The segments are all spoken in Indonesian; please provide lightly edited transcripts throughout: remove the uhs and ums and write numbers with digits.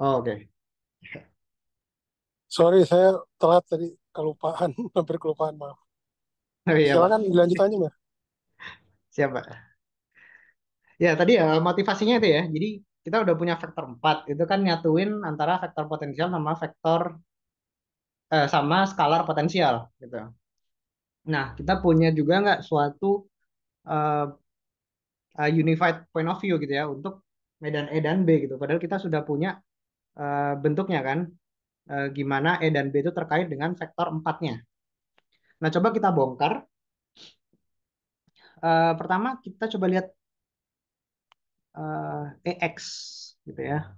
Oh, oke. Sorry, saya telat tadi, kelupaan, hampir kelupaan, maaf. Oh iya, Silakan Pak. dilanjut aja, Mas. Siap, Pak. Ya, tadi ya motivasinya itu ya. Jadi kita udah punya vektor 4. Itu kan nyatuin antara vektor potensial sama vektor sama skalar potensial gitu. Nah, kita punya juga nggak suatu eh, unified point of view gitu ya untuk medan E dan B gitu. Padahal kita sudah punya bentuknya kan, gimana E dan B itu terkait dengan vektor empatnya. Nah, coba kita bongkar. Pertama kita coba lihat EX gitu ya,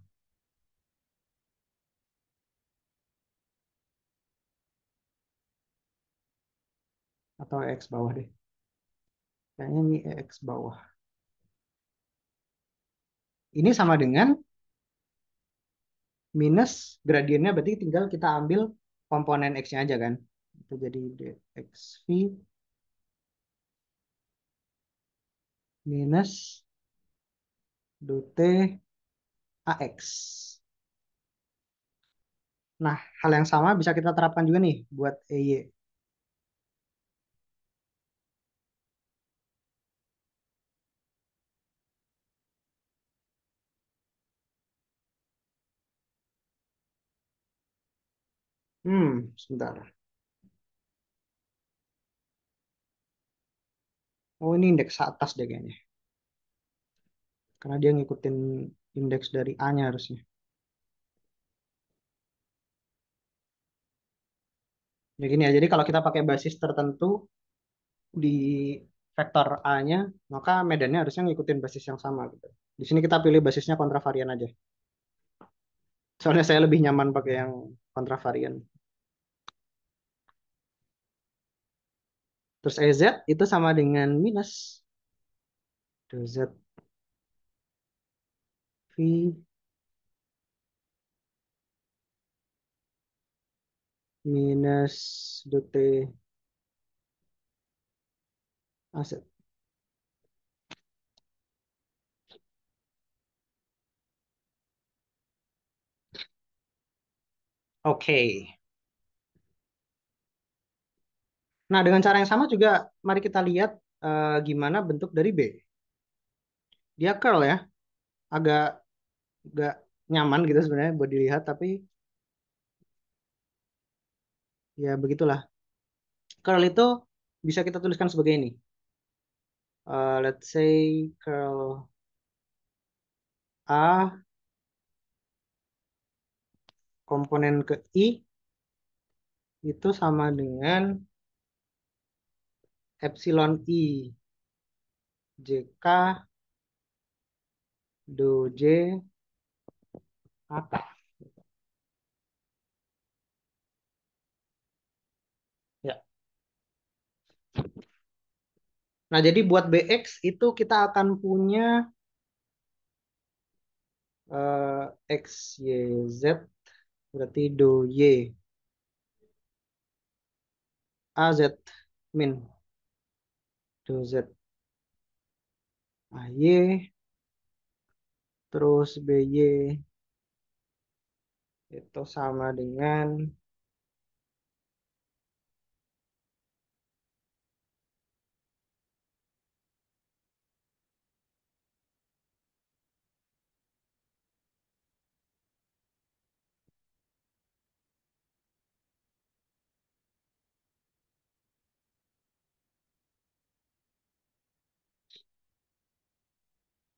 atau EX bawah deh. Kayaknya ini EX bawah. Ini sama dengan minus gradiennya, berarti tinggal kita ambil komponen X-nya aja kan. Itu jadi dxv minus dot ax. Nah, hal yang sama bisa kita terapkan juga nih buat EY. Sebentar. Oh, ini indeks atas deh kayaknya. Karena dia ngikutin indeks dari A-nya harusnya. Ya gini ya, jadi kalau kita pakai basis tertentu di vektor A-nya, maka medannya harusnya ngikutin basis yang sama gitu. Di sini kita pilih basisnya kontravarian aja. Soalnya saya lebih nyaman pakai yang kontravarian. Terus EZ itu sama dengan minus dz V minus dot AZ. Oke. Nah, dengan cara yang sama juga mari kita lihat gimana bentuk dari B. Dia curl ya, agak agak nyaman gitu sebenarnya buat dilihat, tapi ya begitulah. Curl itu bisa kita tuliskan sebagai ini. Let's say curl A komponen ke I itu sama dengan epsilon I JK do J AK. Ya. Nah, jadi buat BX itu kita akan punya X, Y, Z, berarti do Y, AZ min do Z, AY, terus BY itu sama dengan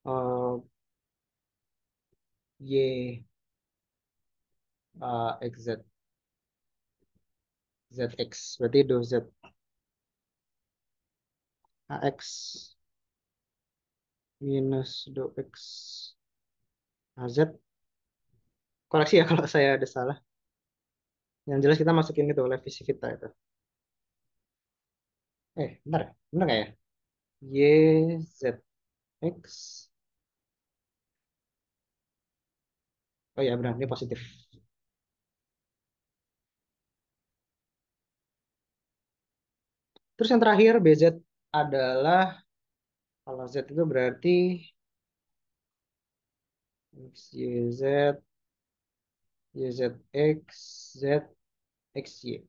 eh, Y XZ, ZX, berarti do Z, AX minus do X, AZ. Koreksi ya kalau saya ada salah. Yang jelas kita masukin itu, Levi Civita itu. Bentar ya? Benar nggak ya? YZX. Oh ya, benar. Ini positif. Terus yang terakhir, BZ adalah, kalau Z itu berarti X, Y, Z. YZX, ZXY.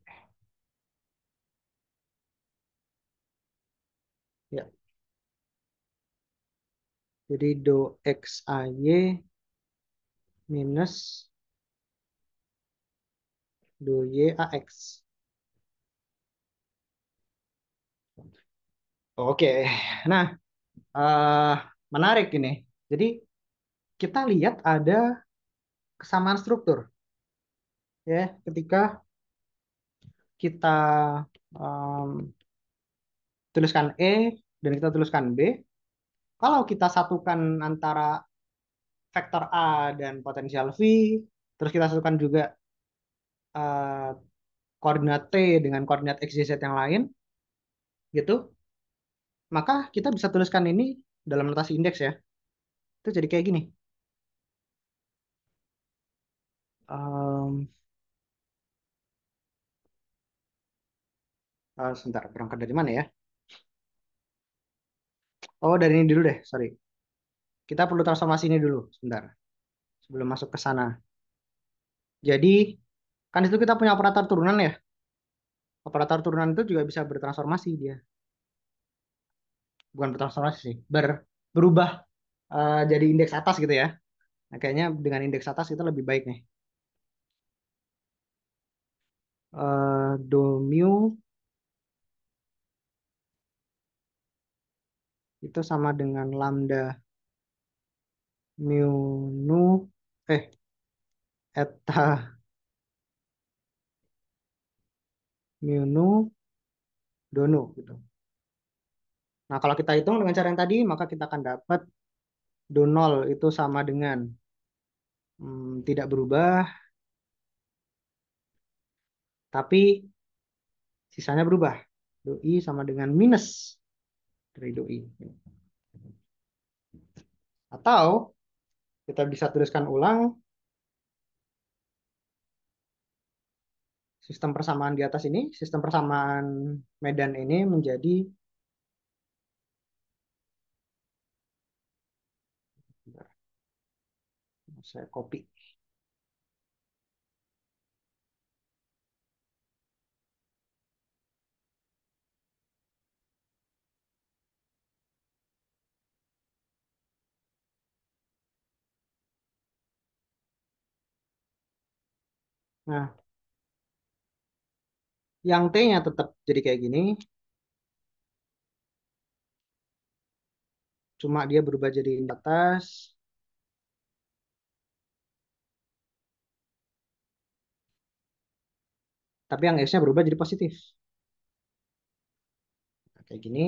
Ya, jadi do X AY minus do Y AX. Oke, nah eh menarik ini. Jadi kita lihat ada kesamaan struktur ya ketika kita em, tuliskan dan kita tuliskan B. Kalau kita satukan antara vektor A dan potensial V, terus kita satukan juga eh, koordinat T dengan koordinat X, Y, Z yang lain, gitu, maka kita bisa tuliskan ini dalam notasi indeks ya. Itu jadi kayak gini. Em, Sebentar, berangkat dari mana ya? Oh, dari ini dulu deh, sorry. Kita perlu transformasi ini dulu, sebentar, sebelum masuk ke sana. Jadi, kan itu kita punya operator turunan ya. Operator turunan itu juga bisa bertransformasi dia. Bukan bertransformasi sih, berubah jadi indeks atas gitu ya. Nah, kayaknya dengan indeks atas itu lebih baik nih. Do mu itu sama dengan lambda mu nu eta mu nu do nu gitu. Nah, kalau kita hitung dengan cara yang tadi, maka kita akan dapat do nol itu sama dengan tidak berubah, tapi sisanya berubah. Do i sama dengan minus dari do i. Atau kita bisa tuliskan ulang sistem persamaan di atas ini, sistem persamaan medan ini menjadi, saya copy. Nah, yang T-nya tetap jadi kayak gini, cuma dia berubah jadi di atas, tapi yang S-nya berubah jadi positif. Nah, kayak gini.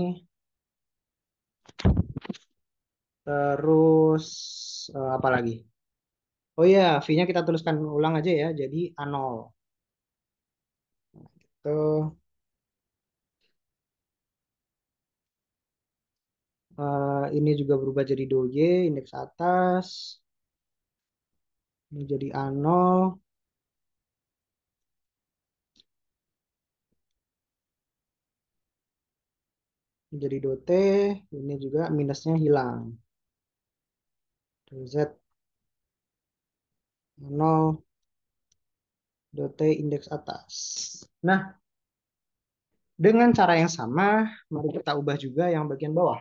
Terus apa lagi? Oh iya, V-nya kita tuliskan ulang aja ya, jadi A0. Tuh, ini juga berubah jadi do Y, indeks atas. Ini jadi A0, ini jadi do T, ini juga minusnya hilang. Do Z 0, do T indeks atas. Nah, dengan cara yang sama, mari kita ubah juga yang bagian bawah.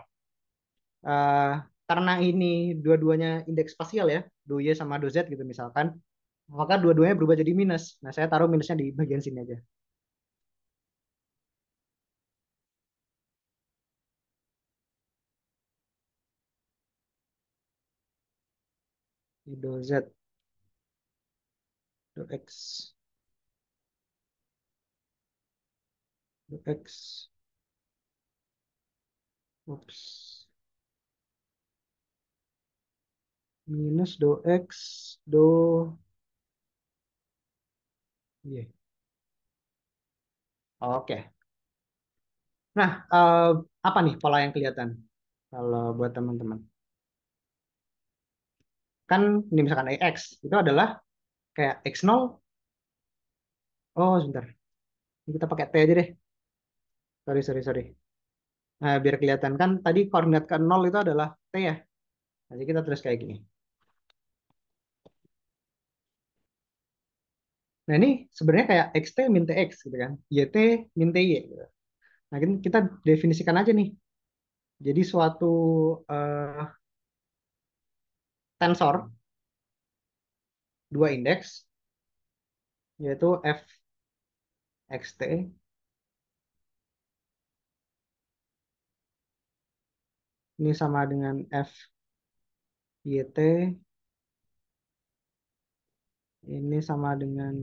Eh, karena ini dua-duanya indeks spasial ya, do Y sama do Z gitu misalkan, maka dua-duanya berubah jadi minus. Nah, saya taruh minusnya di bagian sini aja. Di do Z, do X, do X, ups, minus do X, do Y. Oke. Nah, apa nih pola yang kelihatan kalau buat teman-teman? Kan ini misalkan X itu adalah kayak X0. Oh, sebentar. Ini kita pakai T aja deh. Sorry, sorry, sorry. Nah, biar kelihatan kan tadi koordinat ke 0 itu adalah T ya. Jadi kita tulis kayak gini. Nah, ini sebenarnya kayak xt min tx gitu kan. Yt min ty gitu. Nah, ini kita definisikan aja nih. Jadi suatu eh, tensor dua indeks yaitu fxt ini sama dengan fyt ini sama dengan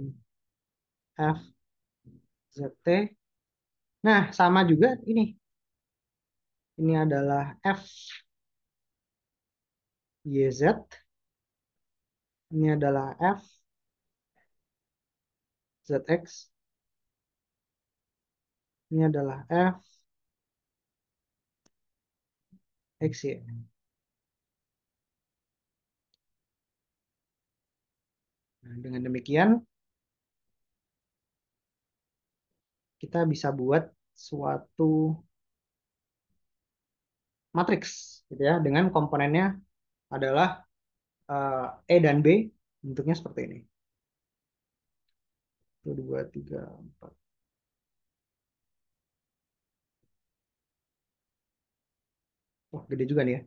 fzt. Nah, sama juga ini. Ini adalah fyz, ini adalah fzx, ini adalah fxy. Nah, dengan demikian kita bisa buat suatu matriks gitu ya dengan komponennya adalah E dan B bentuknya seperti ini. 1, 2, 3, 4. Wah, gede juga nih ya.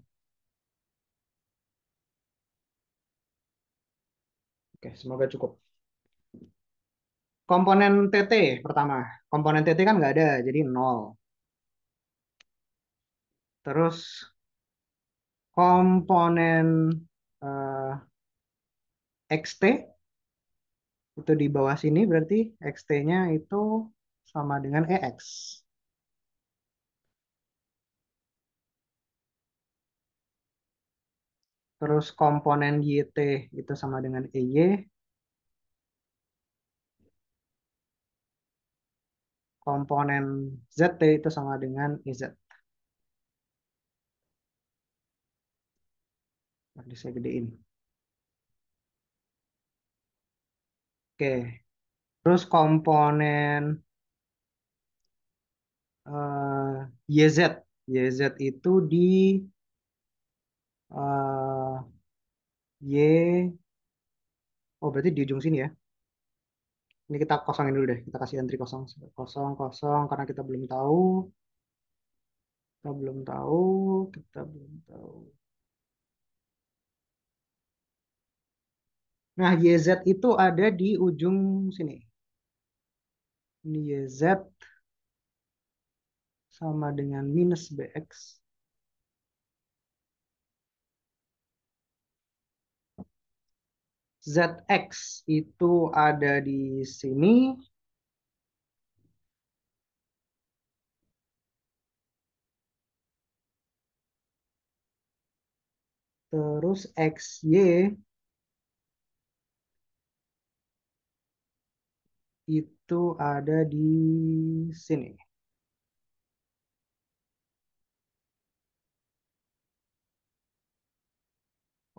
Oke, semoga cukup. Komponen TT pertama. Komponen TT kan nggak ada, jadi nol. Terus komponen eh, XT itu di bawah sini berarti XT-nya itu sama dengan EX. Terus komponen YT itu sama dengan EY. Komponen ZT itu sama dengan EZ. Nanti saya gedein. Oke. Terus komponen YZ. YZ itu di eh, Y. Oh, berarti di ujung sini ya. Ini kita kosongin dulu deh. Kita kasih entry kosong. Kosong, kosong. Karena kita belum tahu. Kita belum tahu. Kita belum tahu. Nah, YZ itu ada di ujung sini. Ini YZ sama dengan minus BX. ZX itu ada di sini. Terus XY itu ada di sini.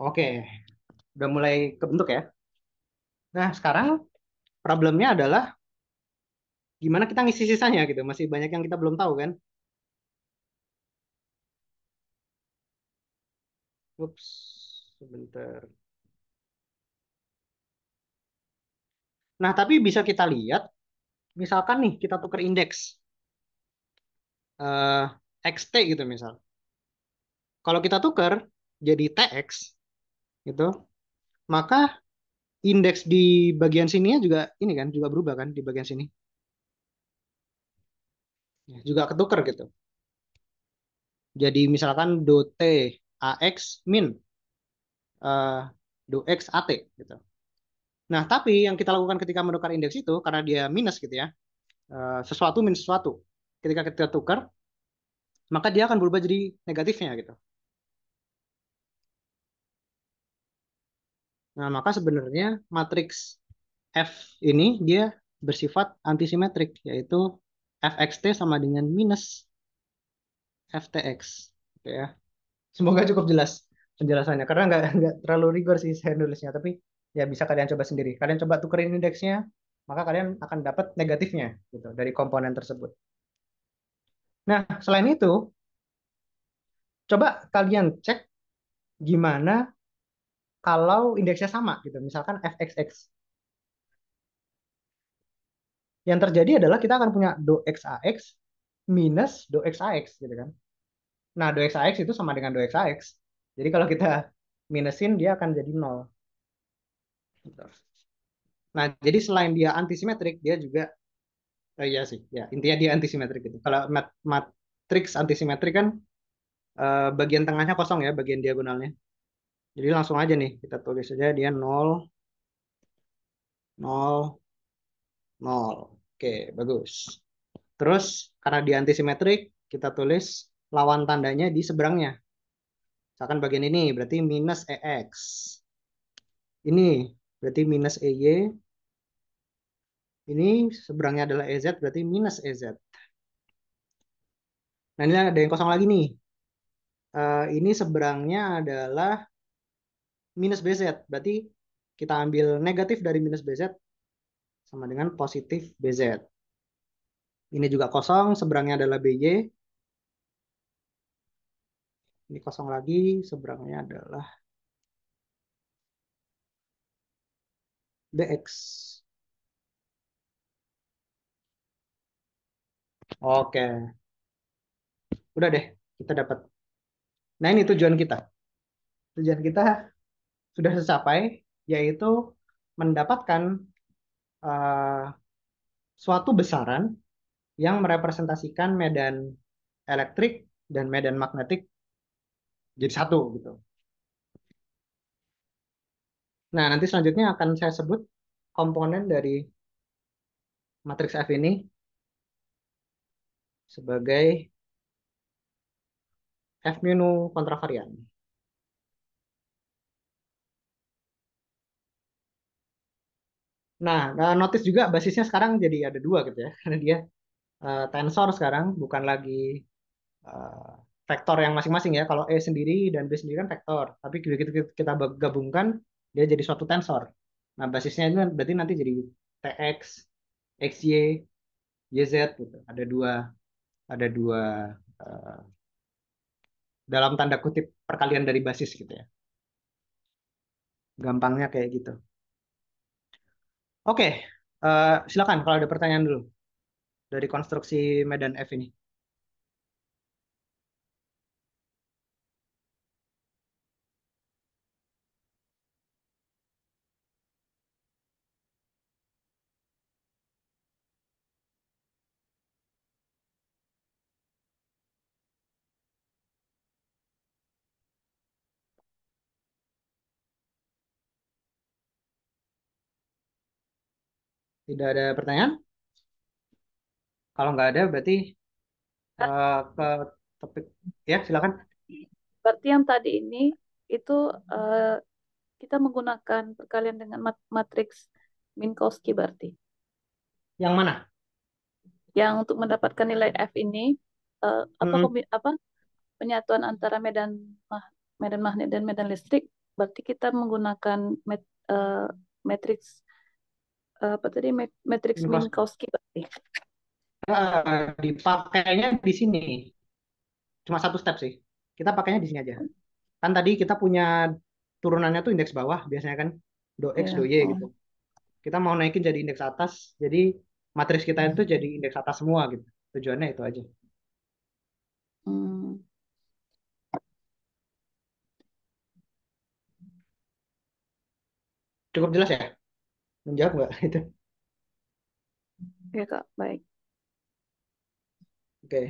Oke, udah mulai kebentuk ya. Nah, sekarang problemnya adalah gimana kita ngisi sisanya gitu. Masih banyak yang kita belum tahu kan. Ups, sebentar. Nah, tapi bisa kita lihat, misalkan nih kita tukar indeks eh XT gitu misal. Kalau kita tukar jadi TX gitu, maka indeks di bagian sininya juga ini kan juga berubah kan di bagian sini. Ya, juga ketukar gitu. Jadi misalkan do T AX min eh, do X AT gitu. Nah, tapi yang kita lakukan ketika menukar indeks itu karena dia minus gitu ya, sesuatu minus sesuatu. Ketika kita tukar, maka dia akan berubah jadi negatifnya gitu. Nah, maka sebenarnya matriks F ini dia bersifat antisimetrik, yaitu fxt sama dengan minus ftx. Gitu ya. Semoga cukup jelas penjelasannya, karena nggak terlalu rigor sih saya nulisnya, tapi ya bisa kalian coba sendiri. Kalian coba tukerin indeksnya, maka kalian akan dapat negatifnya gitu dari komponen tersebut. Nah, selain itu, coba kalian cek gimana kalau indeksnya sama gitu. Misalkan fxx. Yang terjadi adalah kita akan punya do x AX minus do x AX gitu kan. Nah, do x AX itu sama dengan do x AX. Jadi kalau kita minusin dia akan jadi nol. Gitu. Nah, jadi selain dia antisimetrik, dia juga iya sih, ya intinya dia antisimetrik itu. Kalau matriks antisimetrik kan bagian tengahnya kosong ya, bagian diagonalnya. Jadi langsung aja nih kita tulis aja dia nol nol nol. Oke, bagus. Terus karena dia antisimetrik, kita tulis lawan tandanya di seberangnya. Misalkan bagian ini berarti minus EX. Ini berarti minus EY. Ini seberangnya adalah EZ berarti minus EZ. Nah ini ada yang kosong lagi nih. Ini seberangnya adalah minus BZ. Berarti kita ambil negatif dari minus BZ sama dengan positif BZ. Ini juga kosong, seberangnya adalah BY. Ini kosong lagi, seberangnya adalah BX. Oke, udah deh, kita dapat. Nah ini tujuan kita. Tujuan kita sudah tercapai, yaitu mendapatkan uh, suatu besaran yang merepresentasikan medan elektrik dan medan magnetik jadi satu gitu. Nah, nanti selanjutnya akan saya sebut komponen dari matriks F ini sebagai F mu nu kontravarian. Nah, notice juga basisnya sekarang jadi ada dua gitu ya, karena dia tensor sekarang, bukan lagi eh, vektor yang masing-masing ya. Kalau E sendiri dan B sendiri kan vektor, tapi begitu kita gabungkan dia jadi suatu tensor. Nah, basisnya itu berarti nanti jadi TX, XY, YZ gitu. Ada dua eh, dalam tanda kutip perkalian dari basis gitu ya. Gampangnya kayak gitu. Oke, silakan kalau ada pertanyaan dulu dari konstruksi medan F ini. Tidak ada pertanyaan? Kalau nggak ada berarti ke topik ya silakan. Berarti yang tadi ini itu kita menggunakan perkalian dengan matriks Minkowski berarti. Yang mana? Yang untuk mendapatkan nilai F ini Hmm, apa penyatuan antara medan magnet dan medan listrik berarti kita menggunakan eh, matriks apa tadi matriks Minkowski. Minkowski berarti. Dipakainya di sini. Cuma satu step sih. Kita pakainya di sini aja. Kan tadi kita punya turunannya tuh indeks bawah biasanya kan do X do Ya. Y gitu. Oh. Kita mau naikin jadi indeks atas. Jadi matriks kita itu jadi indeks atas semua gitu. Tujuannya itu aja. Hmm. Cukup jelas ya? Menjawab nggak itu? Ya Kak, baik. Oke.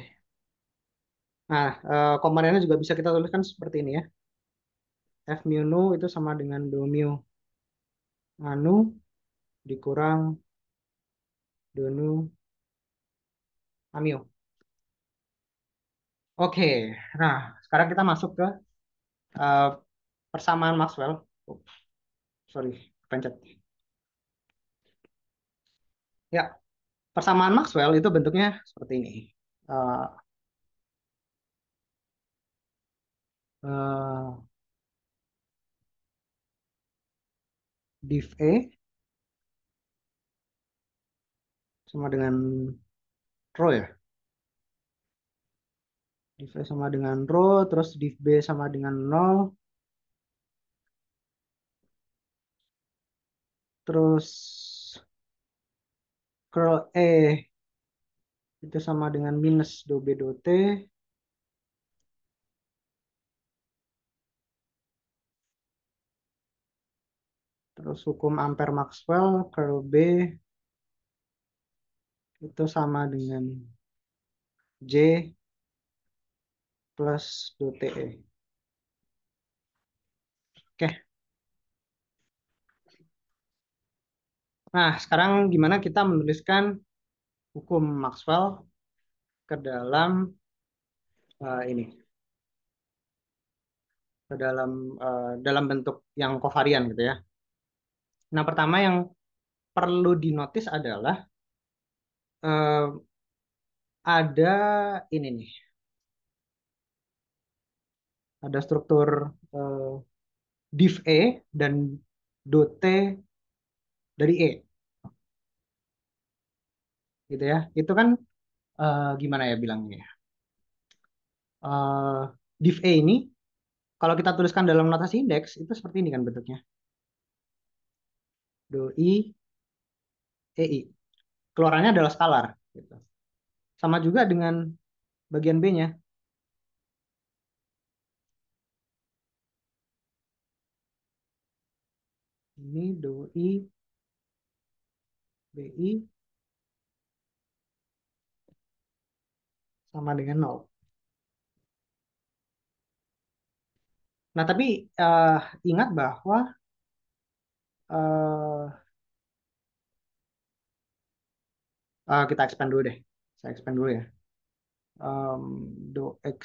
Nah, komponennya juga bisa kita tuliskan seperti ini ya. F mu nu itu sama dengan do mu anu dikurang do nu amu. Oke. Nah, sekarang kita masuk ke eh, persamaan Maxwell. Oh, sorry, pencet. Ya, persamaan Maxwell itu bentuknya seperti ini. Eh, eh, div E sama dengan rho ya. Div E sama dengan rho, terus div B sama dengan nol, terus Curl E itu sama dengan minus do B do T. Terus hukum Ampere Maxwell, curl B itu sama dengan J plus do TE. Oke. Nah, sekarang gimana kita menuliskan hukum Maxwell ke dalam ini, ke dalam bentuk yang kovarian gitu ya. Nah, pertama yang perlu dinotis adalah eh, ada ini nih, ada struktur eh, div E dan dot T dari E gitu ya. Itu kan gimana ya bilangnya ya. Div E ini kalau kita tuliskan dalam notasi indeks itu seperti ini kan bentuknya. Do I E I. Keluarannya adalah skalar gitu. Sama juga dengan bagian B-nya. Ini do I BI sama dengan nol. Nah, tapi eh, ingat bahwa eh, kita expand dulu deh. Saya expand dulu ya. Do X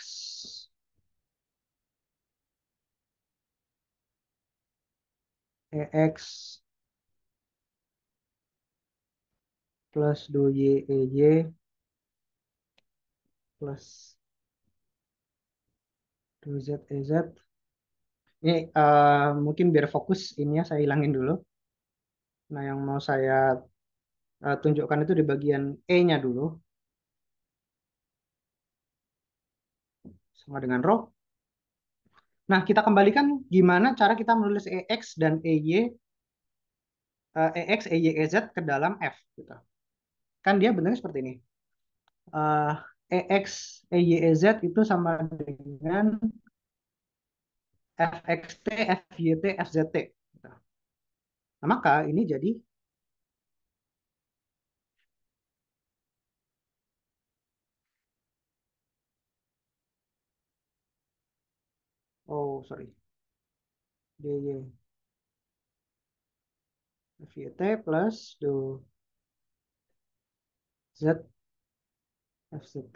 EX plus do Y EY plus do Z EZ. Ini mungkin biar fokus ini ya saya hilangin dulu. Nah, yang mau saya tunjukkan itu di bagian E-nya dulu sama dengan row. Nah, kita kembalikan gimana cara kita menulis EX dan EY, EX, EY, EZ ke dalam F gitu. Kan dia bentuknya seperti ini. Eh, EX, EY, EZ itu sama dengan FXT, FYT, FZT. Gitu. Nah, maka ini jadi, oh sorry, DY, FYT plus do Z, FZT.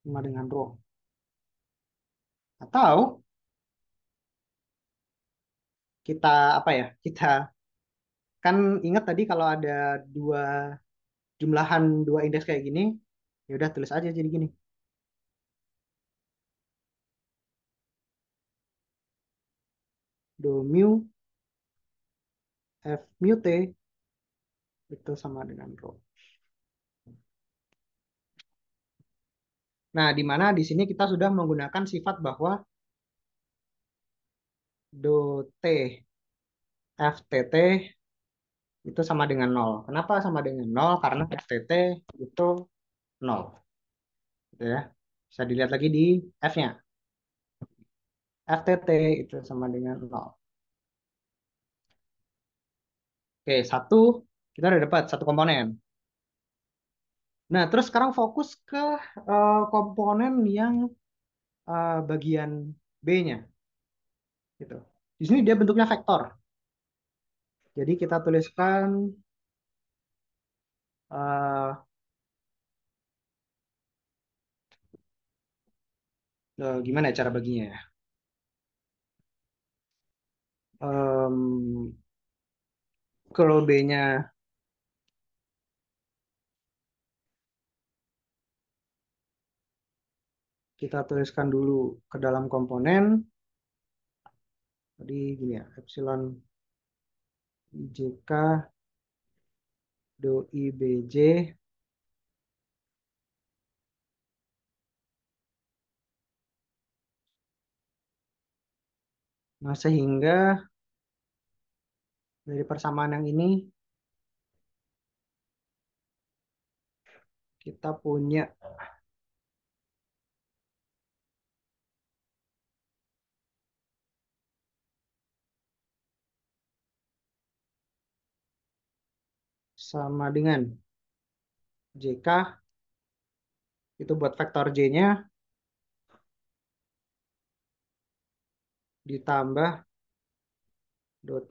Sama dengan row. Atau kita apa ya? Kita kan ingat tadi kalau ada dua jumlahan dua indeks kayak gini, ya udah tulis aja jadi gini. Do mu F mu T itu sama dengan row. Nah, di mana di sini kita sudah menggunakan sifat bahwa do T FTT itu sama dengan nol. Kenapa sama dengan nol? Karena FTT itu nol. Gitu ya. Bisa dilihat lagi di F-nya. FTT itu sama dengan nol. Oke, satu. Kita udah dapat satu komponen. Nah, terus sekarang fokus ke komponen yang bagian B-nya. Gitu. Di sini dia bentuknya vektor. Jadi kita tuliskan eh, gimana ya cara baginya ya? Em, Kalau B-nya kita tuliskan dulu ke dalam komponen. Tadi gini ya, epsilon IJK do IBJ. Nah, sehingga dari persamaan yang ini kita punya sama dengan JK itu buat vektor J-nya ditambah dot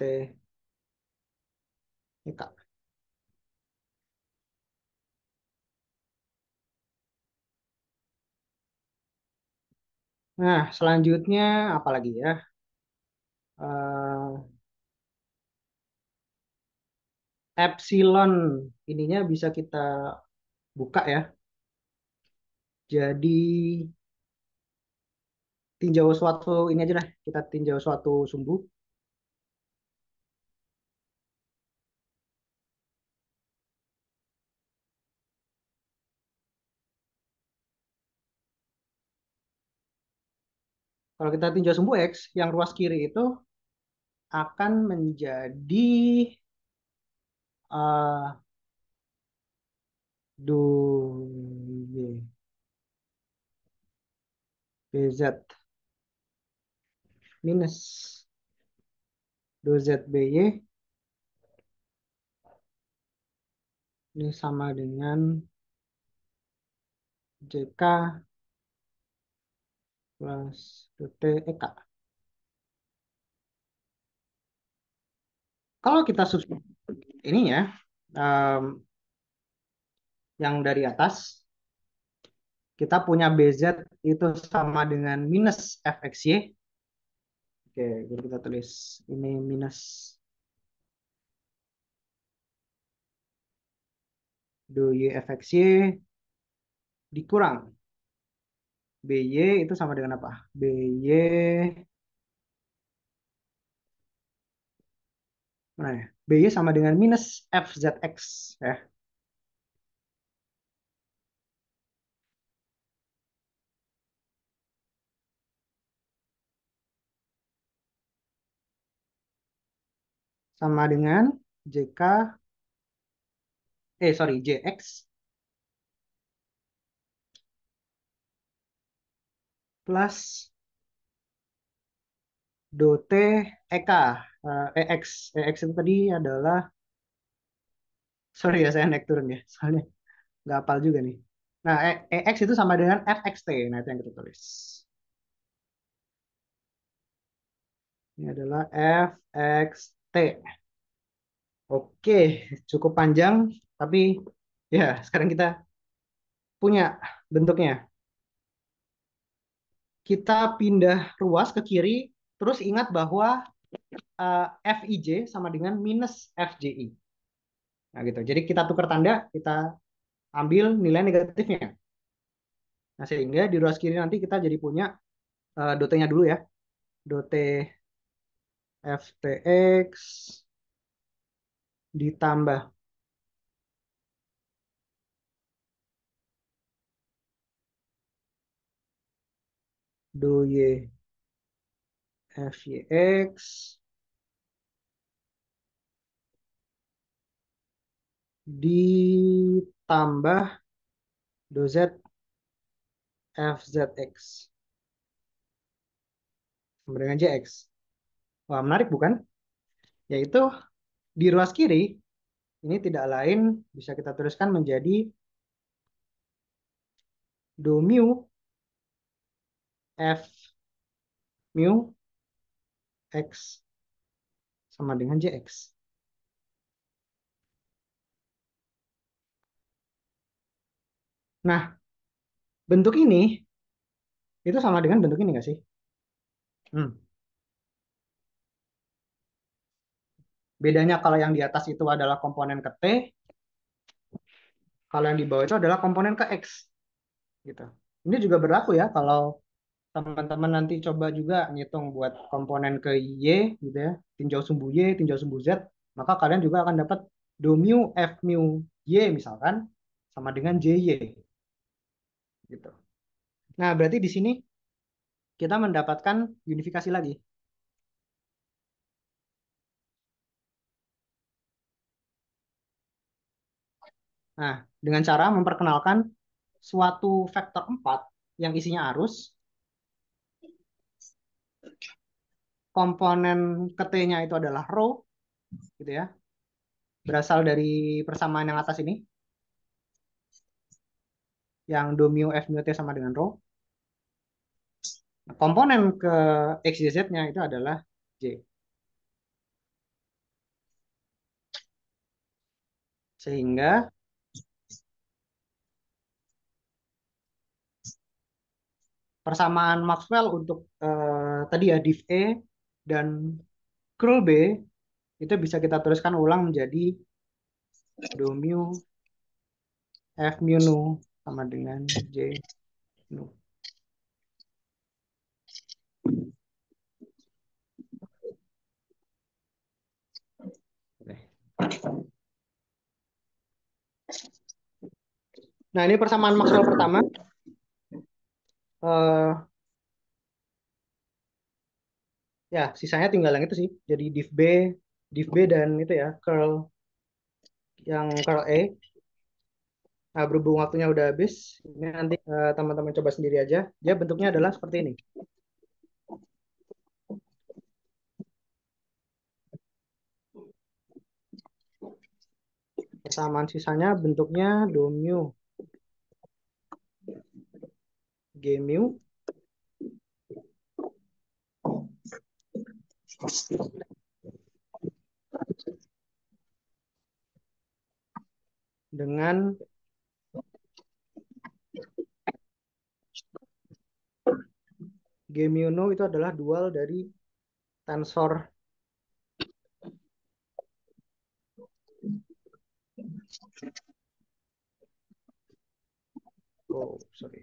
EK. Nah, selanjutnya apa lagi ya? Eh, epsilon ininya bisa kita buka ya. Jadi tinjau suatu ini aja lah. Kita tinjau suatu sumbu. Kalau kita tinjau sumbu X, yang ruas kiri itu akan menjadi uh, do y bz minus do zby ini sama dengan jk plus dot ek. Kalau kita substitusi ini ya, um, yang dari atas, kita punya bz itu sama dengan minus fxy. Oke, jadi kita tulis ini minus do y fxy dikurang by itu sama dengan apa? By mana ya? By sama dengan minus fzx ya. Sama dengan jk sorry jx plus dot ek. Ex itu tadi adalah, sorry ya saya naik turun ya soalnya nggak hafal juga nih. Nah, ex itu sama dengan fxt. Nah, itu yang kita tulis. Ini adalah fxt. Oke, cukup panjang, tapi ya sekarang kita punya bentuknya. Kita pindah ruas ke kiri, terus ingat bahwa Fij sama dengan minus Fji. Nah gitu. Jadi kita tukar tanda, kita ambil nilai negatifnya. Nah sehingga di ruas kiri nanti kita jadi punya dot-nya dulu ya. Dot ftx ditambah do y fyx ditambah do z fzx sama dengan jx. Wah, menarik bukan? Yaitu di ruas kiri ini tidak lain bisa kita tuliskan menjadi do mu f mu x sama dengan jx. Nah, bentuk ini itu sama dengan bentuk ini nggak sih? Hmm. Bedanya kalau yang di atas itu adalah komponen ke T, kalau yang di bawah itu adalah komponen ke X. Gitu. Ini juga berlaku ya kalau teman-teman nanti coba juga ngitung buat komponen ke Y, gitu ya, tinjau sumbu Y, tinjau sumbu Z, maka kalian juga akan dapat do mu F mu Y misalkan sama dengan JY. Gitu. Nah, berarti di sini kita mendapatkan unifikasi lagi. Nah, dengan cara memperkenalkan suatu vektor 4 yang isinya arus, komponen ket-nya itu adalah rho, gitu ya, berasal dari persamaan yang atas ini, yang do mu f mu t sama dengan rho. Komponen ke x, y, z-nya itu adalah J. Sehingga persamaan Maxwell untuk tadi ya div E dan curl B itu bisa kita tuliskan ulang menjadi do mu f mu nu sama dengan J nu. Nah, ini persamaan Maxwell pertama. Eh, ya, sisanya tinggal yang itu sih. Jadi div B dan itu ya, curl E. Nah, berhubung waktunya udah habis, ini nanti teman-teman coba sendiri aja. Dia bentuknya adalah seperti ini. Persamaan sisanya bentuknya do mu G mu dengan G mu nu itu adalah dual dari tensor sorry.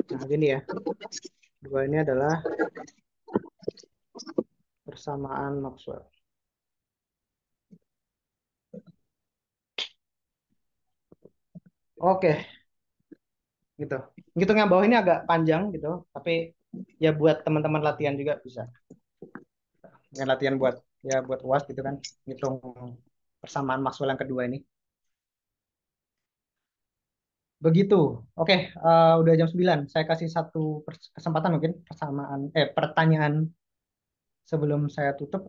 Nah, gini ya. Dua ini adalah persamaan Maxwell. Oke, gitu. Hitung yang bawah ini agak panjang gitu, tapi ya buat teman-teman latihan juga bisa. Yang latihan buat ya buat UAS gitu kan, hitung persamaan Maxwell yang kedua ini. Begitu. Oke, udah jam 9. Saya kasih satu kesempatan mungkin pertanyaan sebelum saya tutup.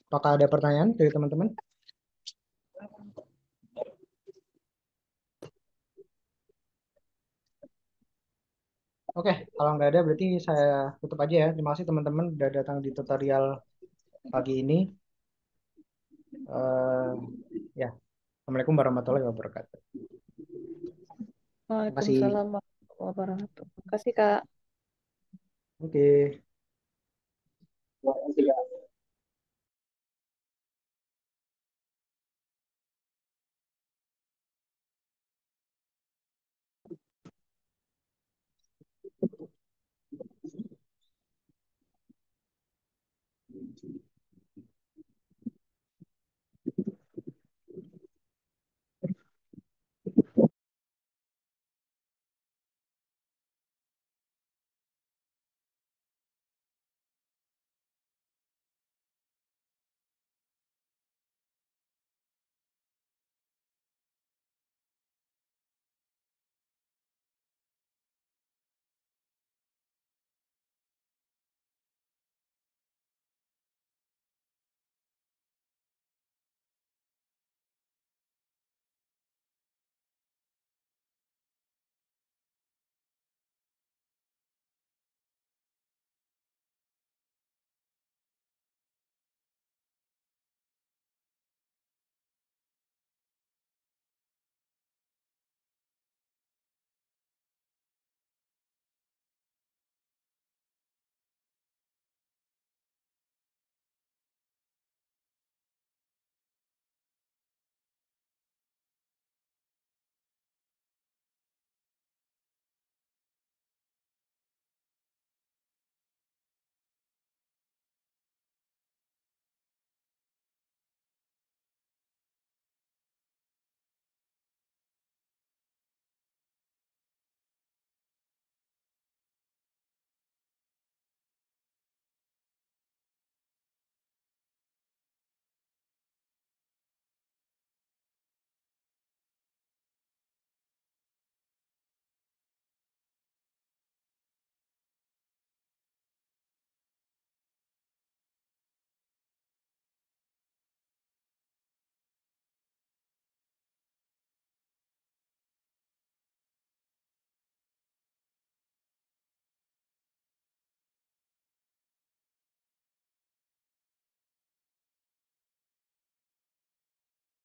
Apakah ada pertanyaan dari teman-teman? Oke, kalau nggak ada berarti saya tutup aja ya. Terima kasih teman-teman udah datang di tutorial pagi ini. Eh, ya, Assalamualaikum warahmatullahi wabarakatuh. Terima kasih. Waalaikumsalam warahmatullahi wabarakatuh. Terima kasih, Kak. Oke.